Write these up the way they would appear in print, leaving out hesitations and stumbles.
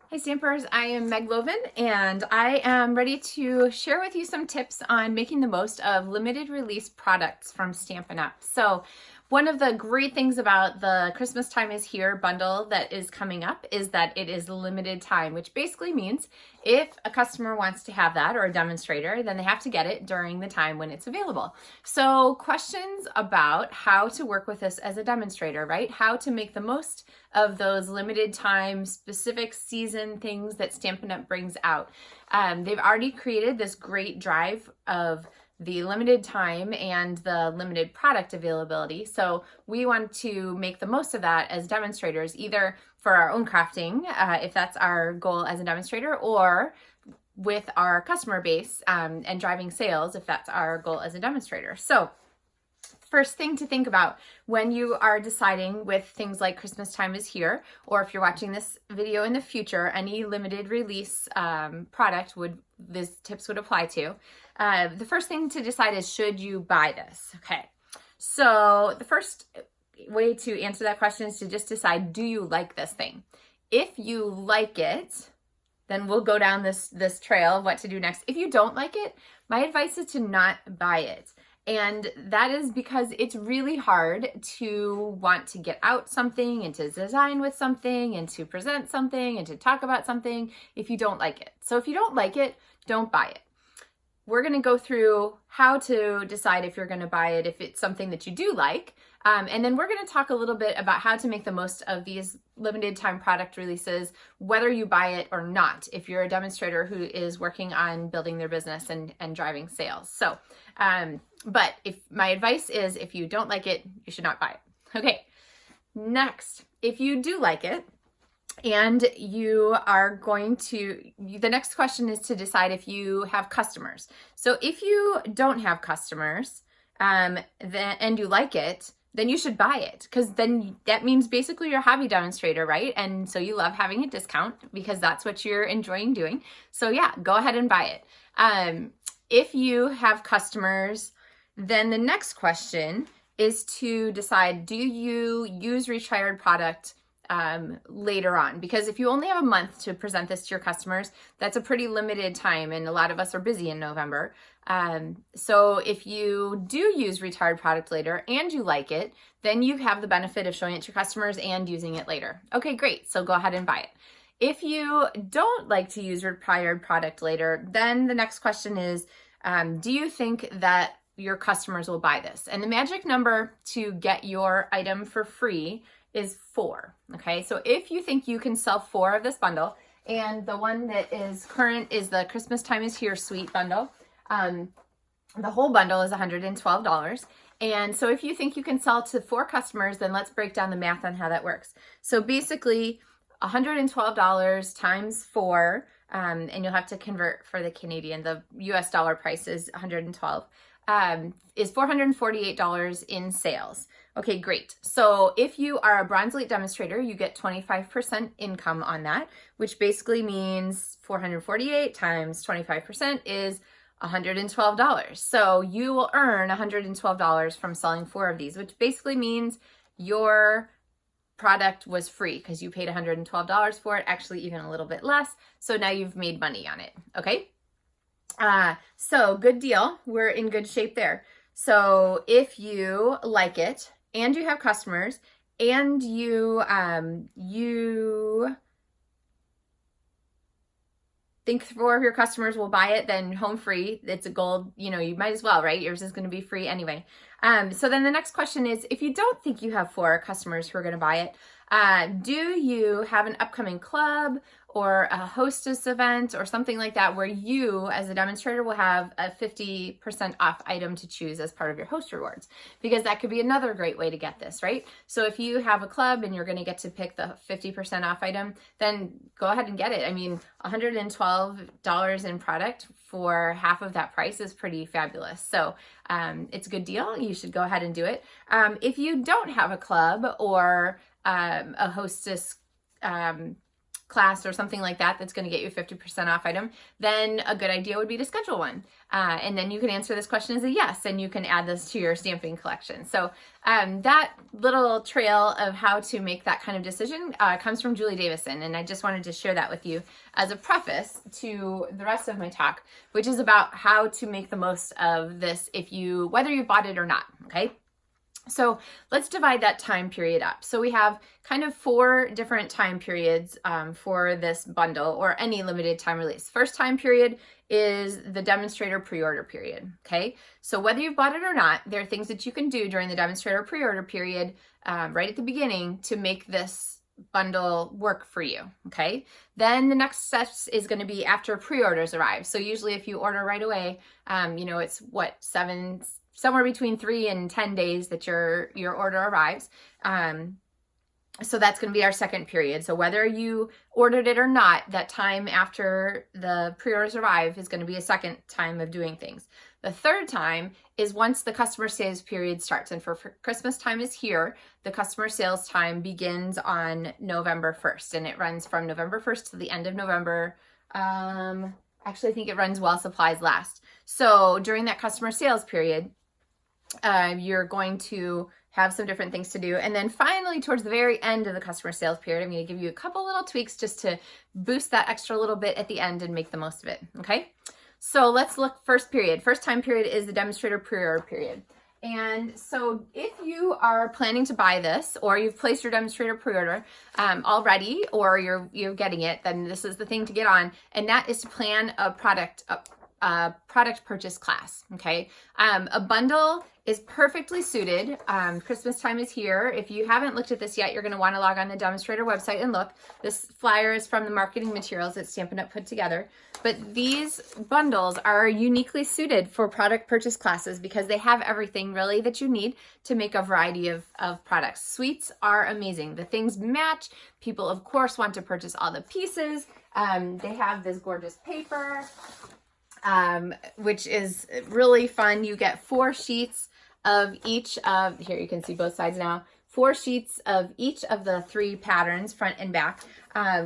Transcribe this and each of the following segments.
Hey Stampers, I am Meg Loven and I am ready to share with you some tips on making the most of limited release products from Stampin' Up. So one of the great things about the Christmas Time is Here bundle that is coming up is that it is limited time, which basically means if a customer wants to have that or a demonstrator, then they have to get it during the time when it's available. So questions about how to work with this as a demonstrator, right? How to make the most of those limited time specific season things that Stampin' Up brings out. They've already created this great drive of the limited time and the limited product availability. So we want to make the most of that as demonstrators, either for our own crafting, if that's our goal as a demonstrator, or with our customer base and driving sales, if that's our goal as a demonstrator. So first thing to think about when you are deciding with things like Christmas Time is Here, or if you're watching this video in the future, any limited release product these tips would apply to. The first thing to decide is, should you buy this? Okay, so the first way to answer that question is to just decide, do you like this thing? If you like it, then we'll go down this trail of what to do next. If you don't like it, my advice is to not buy it. And that is because it's really hard to want to get out something and to design with something and to present something and to talk about something if you don't like it. So if you don't like it, don't buy it. We're going to go through how to decide if you're going to buy it, if it's something that you do like. And then we're going to talk a little bit about how to make the most of these limited time product releases, whether you buy it or not, if you're a demonstrator who is working on building their business and driving sales. So, but if my advice is, if you don't like it, you should not buy it. Okay, next, if you do like it, and you are going to, the next question is to decide if you have customers. So if you don't have customers and you like it, then you should buy it, because then that means basically you're a hobby demonstrator, right? And so you love having a discount because that's what you're enjoying doing. So yeah, go ahead and buy it. If you have customers, then the next question is to decide, do you use retried product later on? Because if you only have a month to present this to your customers, that's a pretty limited time, and a lot of us are busy in November. So if you do use retired product later and you like it, then you have the benefit of showing it to your customers and using it later. Okay, great. So go ahead and buy it. If you don't like to use retired product later, then the next question is, do you think that your customers will buy this? And the magic number to get your item for free is 4. Okay, so if you think you can sell 4 of this bundle, and the one that is current is the Christmas Time is Here Suite bundle, the whole bundle is $112. And so if you think you can sell to 4 customers, then let's break down the math on how that works. So basically $112 times 4, and you'll have to convert for the Canadian, the US dollar price is 112, is $448 in sales. Okay, great. So if you are a Bronze Elite demonstrator, you get 25% income on that, which basically means 448 times 25% is $112. So you will earn $112 from selling 4 of these, which basically means your product was free because you paid $112 for it, actually even a little bit less. So now you've made money on it. Okay. So good deal. We're in good shape there. So if you like it and you have customers and you think 4 of your customers will buy it, then home free, it's a gold, you might as well, right? Yours is going to be free anyway. So then the next question is, if you don't think you have 4 customers who are going to buy it, do you have an upcoming club or a hostess event or something like that where you as a demonstrator will have a 50% off item to choose as part of your host rewards? Because that could be another great way to get this, right? So if you have a club and you're going to get to pick the 50% off item, then go ahead and get it. I mean, $112 in product for half of that price is pretty fabulous. So it's a good deal. You should go ahead and do it. If you don't have a club or a hostess class or something like that that's going to get you a 50% off item, then a good idea would be to schedule one. And then you can answer this question as a yes, and you can add this to your stamping collection. So that little trail of how to make that kind of decision comes from Julie Davison, and I just wanted to share that with you as a preface to the rest of my talk, which is about how to make the most of this whether you bought it or not, okay? So let's divide that time period up. So we have kind of 4 different time periods for this bundle or any limited time release. First time period is the demonstrator pre-order period, okay? So whether you've bought it or not, there are things that you can do during the demonstrator pre-order period right at the beginning to make this bundle work for you, okay? Then the next step is going to be after pre-orders arrive. So usually if you order right away, it's somewhere between 3 and 10 days that your order arrives. So that's going to be our second period. So whether you ordered it or not, that time after the pre-orders arrive is going to be a second time of doing things. The third time is once the customer sales period starts. And for Christmas time is here, the customer sales time begins on November 1st. And it runs from November 1st to the end of November. Actually, I think it runs while supplies last. So during that customer sales period, you're going to have some different things to do. And then finally, towards the very end of the customer sales period, I'm going to give you a couple little tweaks just to boost that extra little bit at the end and make the most of it. Okay. So let's look first period. First time period is the demonstrator pre-order period. And so if you are planning to buy this, or you've placed your demonstrator pre-order already, or you're getting it, then this is the thing to get on. And that is to plan a product purchase class. Okay. A bundle is perfectly suited. Christmas time is here. If you haven't looked at this yet, you're going to want to log on the demonstrator website and look. This flyer is from the marketing materials that Stampin' Up! Put together. But these bundles are uniquely suited for product purchase classes because they have everything really that you need to make a variety of products. Suites are amazing. The things match. People, of course, want to purchase all the pieces. They have this gorgeous paper, which is really fun. You get 4 sheets of each of, here you can see both sides now, 4 sheets of each of the 3 patterns, front and back,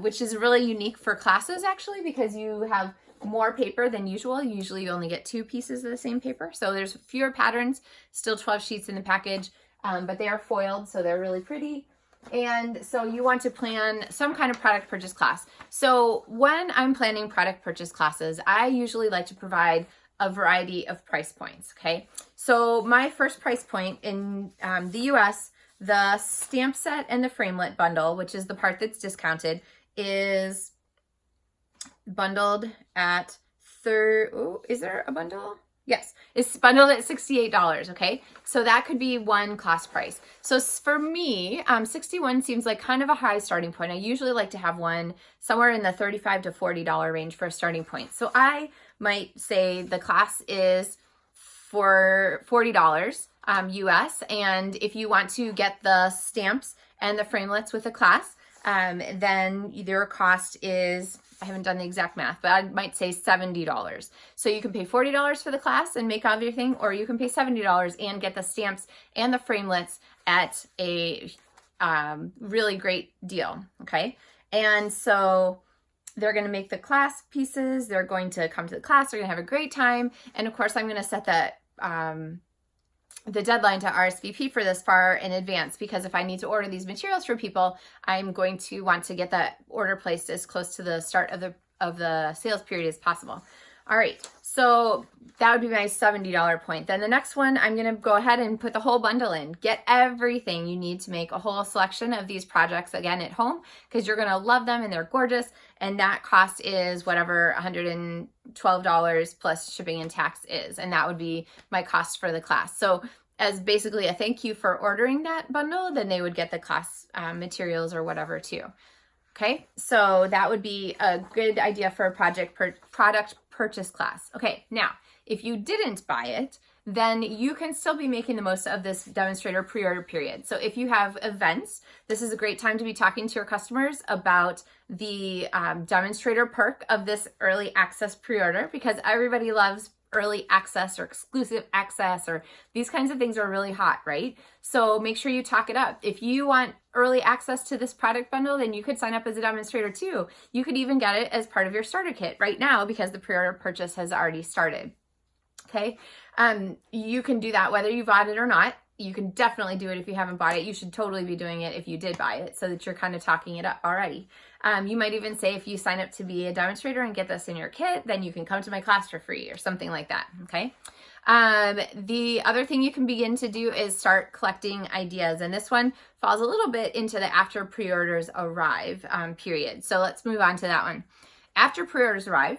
which is really unique for classes actually, because you have more paper than usual. Usually you only get 2 pieces of the same paper. So there's fewer patterns, still 12 sheets in the package, but they are foiled, so they're really pretty. And so you want to plan some kind of product purchase class. So when I'm planning product purchase classes, I usually like to provide a variety of price points, okay? So my first price point in the US, the stamp set and the framelit bundle, which is the part that's discounted, is bundled at is there a bundle? Yes, it's bundled at $68, okay? So that could be one class price. So for me, 61 seems like kind of a high starting point. I usually like to have one somewhere in the $35 to $40 range for a starting point. So I might say the class is for $40 US, and if you want to get the stamps and the framelits with the class, then their cost is, I haven't done the exact math, but I might say $70. So you can pay $40 for the class and make all of your thing, or you can pay $70 and get the stamps and the framelits at a really great deal, okay? And so they're going to make the class pieces, they're going to come to the class, they're going to have a great time, and of course I'm going to set that the deadline to RSVP for this far in advance, because if I need to order these materials for people, I'm going to want to get that order placed as close to the start of the sales period as possible. All right, so that would be my $70 point. Then the next one, I'm gonna go ahead and put the whole bundle in. Get everything you need to make a whole selection of these projects again at home, because you're gonna love them and they're gorgeous. And that cost is whatever $112 plus shipping and tax is. And that would be my cost for the class. So as basically a thank you for ordering that bundle, then they would get the class materials or whatever too. Okay, so that would be a good idea for a product purchase class. Okay, now, if you didn't buy it, then you can still be making the most of this demonstrator pre-order period. So if you have events, this is a great time to be talking to your customers about the demonstrator perk of this early access pre-order, because everybody loves early access or exclusive access, or these kinds of things are really hot, right? So make sure you talk it up. If you want early access to this product bundle, then you could sign up as a demonstrator too. You could even get it as part of your starter kit right now because the pre-order purchase has already started. Okay, you can do that whether you bought it or not. You can definitely do it if you haven't bought it. You should totally be doing it if you did buy it, so that you're kind of talking it up already. You might even say, if you sign up to be a demonstrator and get this in your kit, then you can come to my class for free or something like that, okay? The other thing you can begin to do is start collecting ideas, and this one falls a little bit into the after pre-orders arrive period. So let's move on to that one. After pre-orders arrive,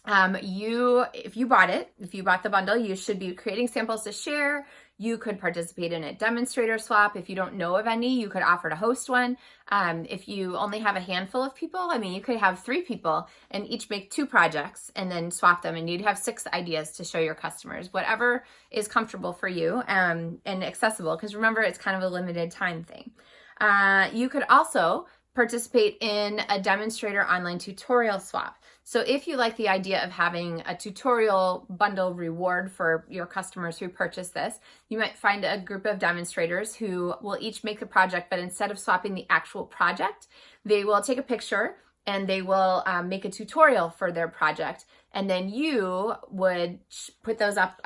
if you bought the bundle, you should be creating samples to share. You could participate in a demonstrator swap. If you don't know of any, you could offer to host one. If you only have a handful of people, I mean, you could have 3 people and each make 2 projects and then swap them, and you'd have 6 ideas to show your customers, whatever is comfortable for you and accessible, because remember, it's kind of a limited time thing. You could also participate in a demonstrator online tutorial swap. So if you like the idea of having a tutorial bundle reward for your customers who purchase this, you might find a group of demonstrators who will each make the project, but instead of swapping the actual project, they will take a picture and they will make a tutorial for their project. And then you would put those up.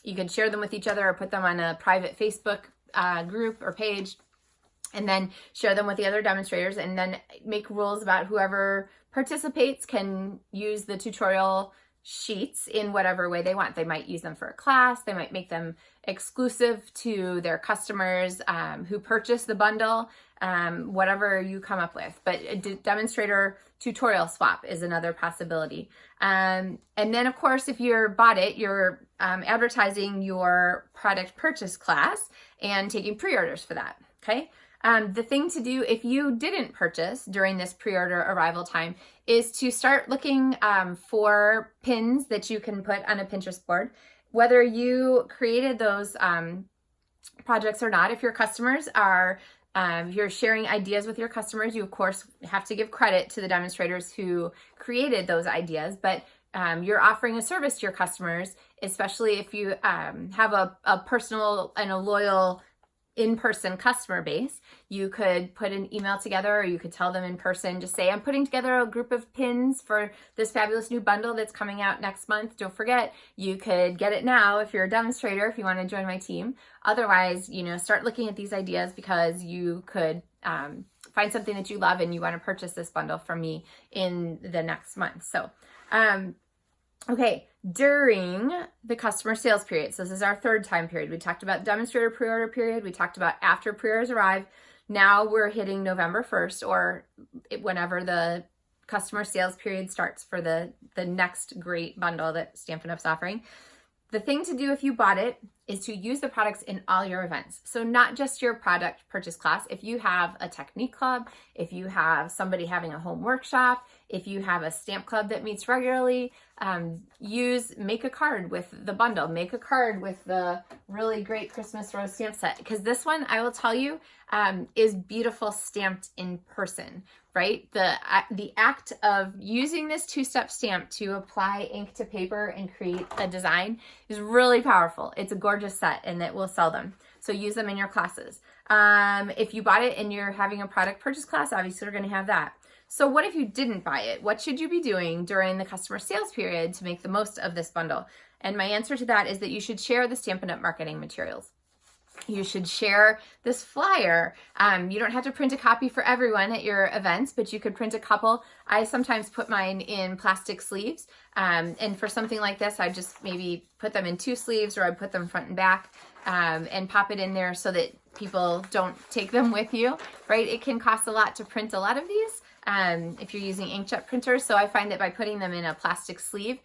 You can share them with each other or put them on a private Facebook group or page, and then share them with the other demonstrators, and then make rules about whoever participates can use the tutorial sheets in whatever way they want. They might use them for a class. They might make them exclusive to their customers who purchase the bundle, whatever you come up with. But a demonstrator tutorial swap is another possibility. And then, of course, if you're bought it, you're advertising your product purchase class and taking pre-orders for that, okay? The thing to do if you didn't purchase during this pre-order arrival time is to start looking for pins that you can put on a Pinterest board. Whether you created those projects or not, if your customers are, if you're sharing ideas with your customers, you of course have to give credit to the demonstrators who created those ideas, but you're offering a service to your customers, especially if you have a personal and a loyal in-person customer base. You could put an email together, or you could tell them in person, just say, I'm putting together a group of pins for this fabulous new bundle that's coming out next month. Don't forget, you could get it now if you're a demonstrator, if you want to join my team. Otherwise, start looking at these ideas, because you could find something that you love and you want to purchase this bundle from me in the next month. So, okay, during the customer sales period, so this is our 3rd time period. We talked about demonstrator pre-order period. We talked about after pre-orders arrive. Now we're hitting November 1st, or whenever the customer sales period starts for the next great bundle that Stampin' Up's offering. The thing to do if you bought it is to use the products in all your events. So not just your product purchase class. If you have a technique club, if you have somebody having a home workshop, if you have a stamp club that meets regularly, make a card with the bundle, make a card with the really great Christmas rose stamp set. Because this one, I will tell you, is beautiful stamped in person, right? The act of using this 2-step stamp to apply ink to paper and create a design is really powerful. It's a gorgeous set, and it will sell them. So use them in your classes. If you bought it and you're having a product purchase class, obviously you're going to have that. So what if you didn't buy it? What should you be doing during the customer sales period to make the most of this bundle? And my answer to that is that you should share the Stampin' Up marketing materials. You should share this flyer. You don't have to print a copy for everyone at your events, but you could print a couple. I sometimes put mine in plastic sleeves. And for something like this, I just maybe put them in 2 sleeves, or I put them front and back, and pop it in there so that people don't take them with you, right? It can cost a lot to print a lot of these. If you're using inkjet printers. So I find that by putting them in a plastic sleeve,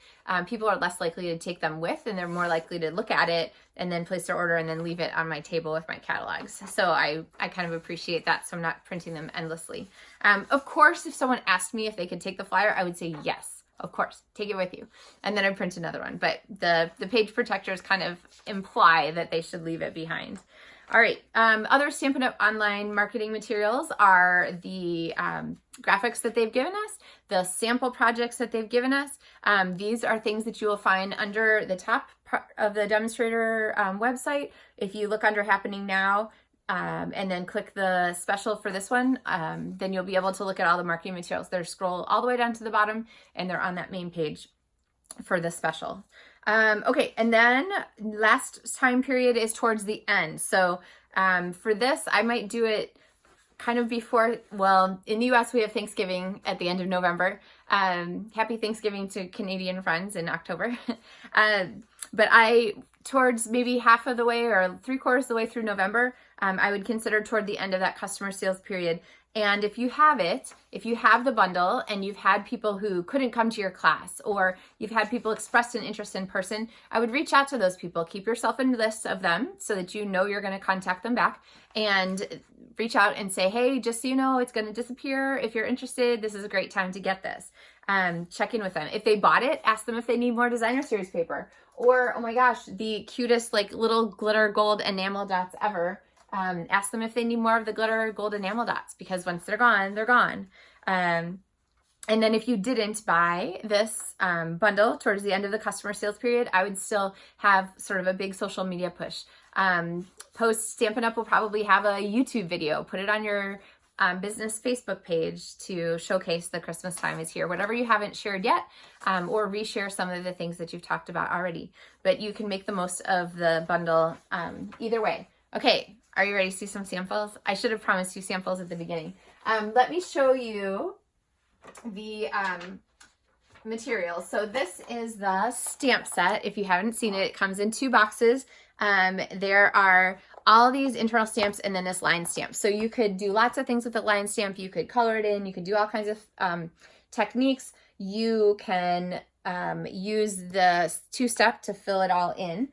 people are less likely to take them with, and they're more likely to look at it and then place their order and then leave it on my table with my catalogs. So I kind of appreciate that, so I'm not printing them endlessly. Of course, if someone asked me if they could take the flyer, I would say yes, of course, take it with you. And then I'd print another one. But the page protectors kind of imply that they should leave it behind. All right, other Stampin' Up online marketing materials are the graphics that they've given us. the sample projects that they've given us. These are things that you will find under the top of the demonstrator website. If you look under Happening Now, and then click the special for this one, then you'll be able to look at all the marketing materials. They're scroll all the way down to the bottom, and they're on that main page for the special. Okay, and then last time period is towards the end. So for this, I might do it kind of before, well, in the US we have Thanksgiving at the end of November. Happy Thanksgiving to Canadian friends in October. But towards maybe half of the way or 3/4 of the way through November, I would consider toward the end of that customer sales period. And if you have the bundle and you've had people who couldn't come to your class, or you've had people express an interest in person, I would reach out to those people. Keep yourself in a list of them so that you know you're going to contact them back, and reach out and say, hey, just so you know, it's going to disappear. If you're interested, this is a great time to get this. Check in with them. If they bought it, ask them if they need more designer series paper. Or, oh my gosh, the cutest like little glitter gold enamel dots ever. Ask them if they need more of the glitter gold enamel dots, because once they're gone, they're gone. And then if you didn't buy this bundle towards the end of the customer sales period, I would still have sort of a big social media push. Stampin' Up will probably have a YouTube video. Put it on your business Facebook page to showcase the Christmas time is here. Whatever you haven't shared yet, or reshare some of the things that you've talked about already. But you can make the most of the bundle either way. Okay. Are you ready to see some samples? I should have promised you samples at the beginning. Let me show you the materials. So this is the stamp set. If you haven't seen it, it comes in 2 boxes. There are all these internal stamps and then this line stamp. So you could do lots of things with the line stamp. You could color it in. You could do all kinds of techniques. You can use the 2-step to fill it all in.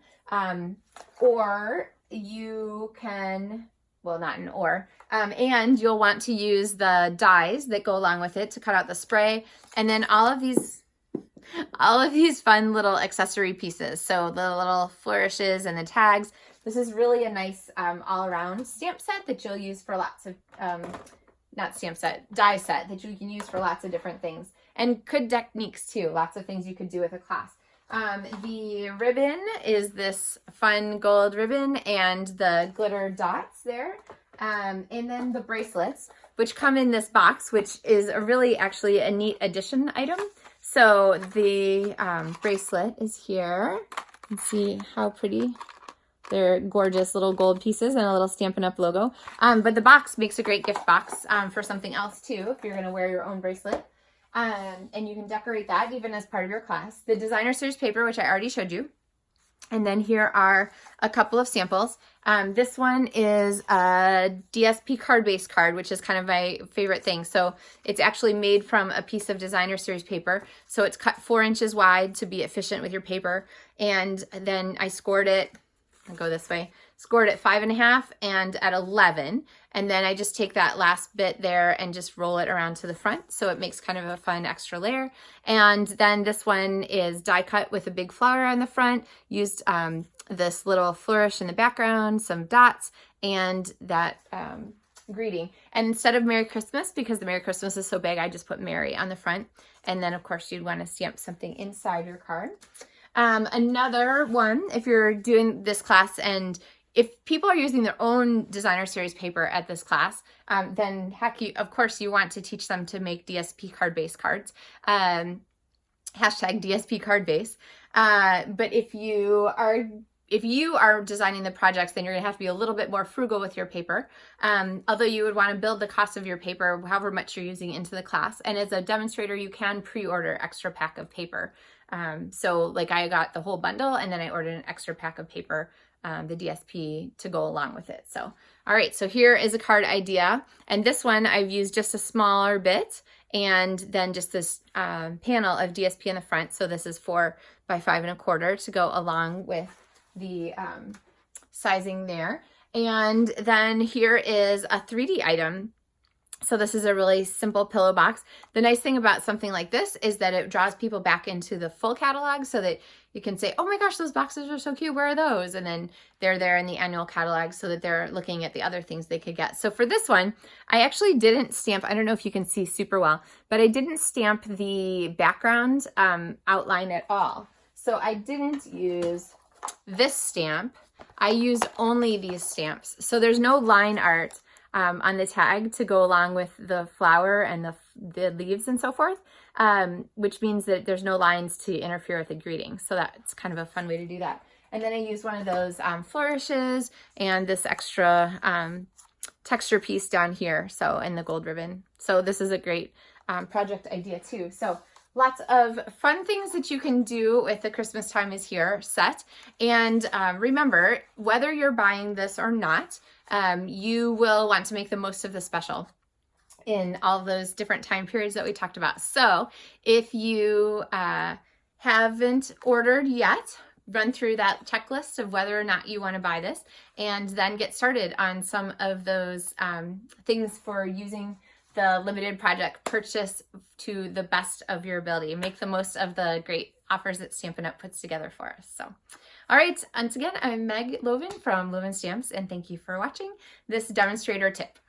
Or you can, well, not an or, and you'll want to use the dies that go along with it to cut out the spray, and then all of these fun little accessory pieces. So the little flourishes and the tags. This is really a nice all-around stamp set that you'll use for lots of, die set that you can use for lots of different things, and good techniques too. Lots of things you could do with a class. The ribbon is this fun gold ribbon and the glitter dots there. And then the bracelets, which come in this box, which is actually a neat addition item. So the bracelet is here. You can see how pretty. They're gorgeous little gold pieces and a little Stampin' Up logo. But the box makes a great gift box for something else too, if you're going to wear your own bracelet. And you can decorate that even as part of your class. The designer series paper, which I already showed you. And then here are a couple of samples. This one is a DSP card-based card, which is kind of my favorite thing. So it's actually made from a piece of designer series paper. So it's cut 4 inches wide to be efficient with your paper. And then I scored it, I'll go this way, scored at 5.5 and at 11. And then I just take that last bit there and just roll it around to the front. So it makes kind of a fun extra layer. And then this one is die cut with a big flower on the front, used this little flourish in the background, some dots, and that greeting. And instead of Merry Christmas, because the Merry Christmas is so big, I just put Merry on the front. And then of course you'd want to stamp something inside your card. Another one, if you're doing this class and if people are using their own designer series paper at this class, then heck, of course you want to teach them to make DSP card-based cards. Hashtag DSP card-based. But if you are designing the projects, then you're gonna have to be a little bit more frugal with your paper. Although you would want to build the cost of your paper, however much you're using into the class. And as a demonstrator, you can pre-order extra pack of paper. So like I got the whole bundle and then I ordered an extra pack of paper, the DSP to go along with it. So, all right, so here is a card idea. And this one I've used just a smaller bit and then just this panel of DSP in the front. So this is 4 by 5.25 to go along with the sizing there. And then here is a 3D item. So this is a really simple pillow box. The nice thing about something like this is that it draws people back into the full catalog so that you can say, oh my gosh, those boxes are so cute, where are those? And then they're there in the annual catalog so that they're looking at the other things they could get. So for this one, I actually didn't stamp, I don't know if you can see super well, but I didn't stamp the background outline at all. So I didn't use this stamp. I used only these stamps. So there's no line art on the tag to go along with the flower and the leaves and so forth, which means that there's no lines to interfere with the greeting. So that's kind of a fun way to do that. And then I used one of those flourishes and this extra texture piece down here, so in the gold ribbon. So this is a great project idea too. So lots of fun things that you can do with the Christmas Time is Here set. And remember, whether you're buying this or not, you will want to make the most of the special in all those different time periods that we talked about. So if you haven't ordered yet, run through that checklist of whether or not you want to buy this, and then get started on some of those things for using the limited project purchase to the best of your ability. Make the most of the great offers that Stampin' Up! Puts together for us. So, all right, once again, I'm Meg Loven from Loven Stamps, and thank you for watching this demonstrator tip.